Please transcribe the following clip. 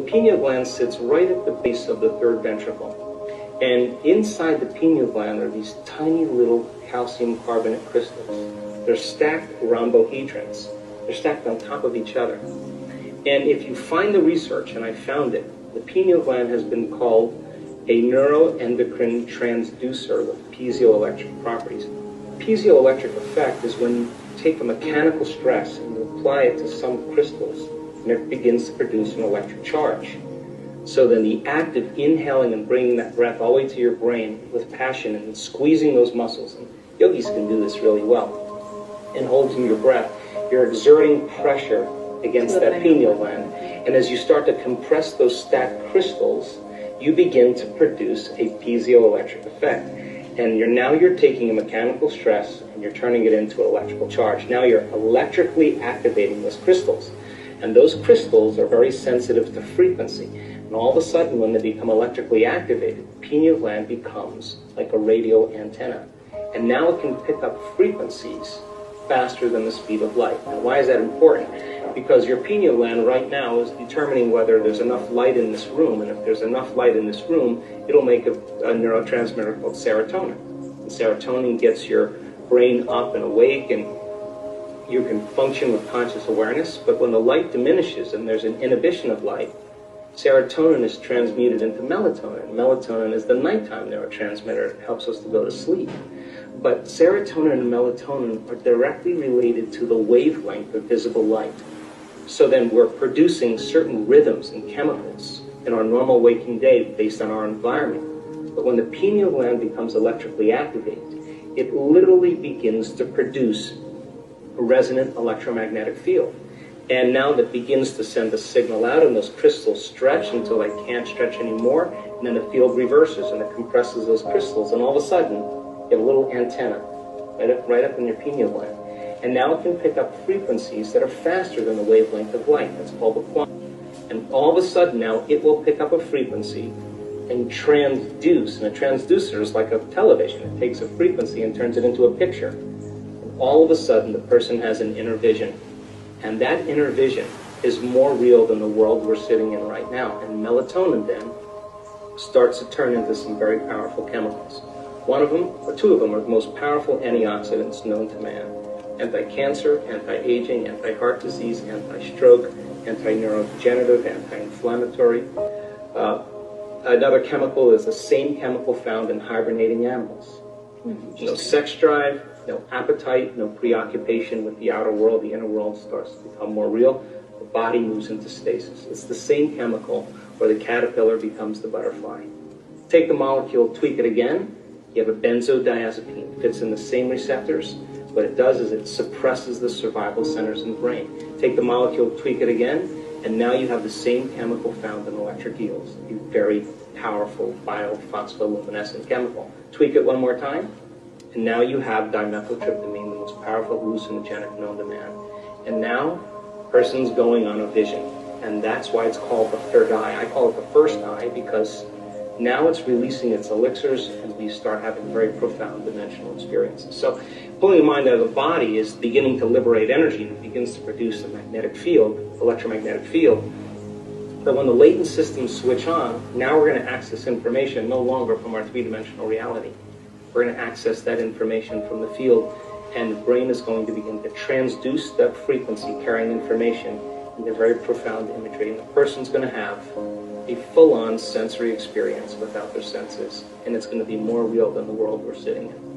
pineal gland sits right at the base of the third ventricle. And inside the pineal gland are these tiny little calcium carbonate crystals. They're stacked rhombohedrons. They're stacked on top of each other. And if you find the research, and I found it, the pineal gland has been called a neuroendocrine transducer with piezoelectric properties. Piezoelectric effect is when you take a mechanical stress and you apply it to some crystals, and it begins to produce an electric charge. So then the act of inhaling and bringing that breath all the way to your brain with passion and squeezing those muscles, and yogis can do this really well, and holding your breath, you're exerting pressure against that pineal gland. And as you start to compress those stacked crystals, you begin to produce a piezoelectric effect. And now you're taking a mechanical stress and you're turning it into an electrical charge. Now you're electrically activating those crystals. And those crystals are very sensitive to frequency. And all of a sudden, when they become electrically activated, the pineal gland becomes like a radio antenna. And now it can pick up frequencies faster than the speed of light. Now, why is that important? Because your pineal gland right now is determining whether there's enough light in this room, and if there's enough light in this room, it'll make a neurotransmitter called serotonin. And serotonin gets your brain up and awake, and you can function with conscious awareness. But when the light diminishes and there's an inhibition of light, serotonin is transmuted into melatonin. Melatonin is the nighttime neurotransmitter. It helps us to go to sleep. But serotonin and melatonin are directly related to the wavelength of visible light. So then we're producing certain rhythms and chemicals in our normal waking day based on our environment. But when the pineal gland becomes electrically activated, it literally begins to produce a resonant electromagnetic field. And now that begins to send a signal out, and those crystals stretch until they can't stretch anymore, and then the field reverses and it compresses those crystals, and all of a sudden you have a little antenna right up in your pineal gland. And now it can pick up frequencies that are faster than the wavelength of light. That's called the quantum. And all of a sudden now it will pick up a frequency and transduce. And a transducer is like a television. It takes a frequency and turns it into a picture. And all of a sudden the person has an inner vision. And that inner vision is more real than the world we're sitting in right now. And melatonin then starts to turn into some very powerful chemicals. One of them, or two of them, are the most powerful antioxidants known to man. Anti-cancer, anti-aging, anti-heart disease, anti-stroke, anti-neurodegenerative, anti-inflammatory. Another chemical is the same chemical found in hibernating animals. No sex drive, no appetite, no preoccupation with the outer world. The inner world starts to become more real. The body moves into stasis. It's the same chemical where the caterpillar becomes the butterfly. Take the molecule, tweak it again. You have a benzodiazepine. It fits in the same receptors. What it does is it suppresses the survival centers in the brain. Take the molecule, tweak it again, and now you have the same chemical found in electric eels. A very powerful biophospholupminescent chemical. Tweak it one more time, and now you have dimethyltryptamine, the most powerful hallucinogenic known to man. And now, person's going on a vision. And that's why it's called the third eye. I call it the first eye because now it's releasing its elixirs and we start having very profound dimensional experiences. So pulling the mind out of the body is beginning to liberate energy, and it begins to produce a magnetic field, electromagnetic field. But when the latent systems switch on, now we're going to access information no longer from our three-dimensional reality. We're going to access that information from the field, and the brain is going to begin to transduce that frequency carrying information into very profound imagery. And the person's going to have a full-on sensory experience without their senses, and it's going to be more real than the world we're sitting in.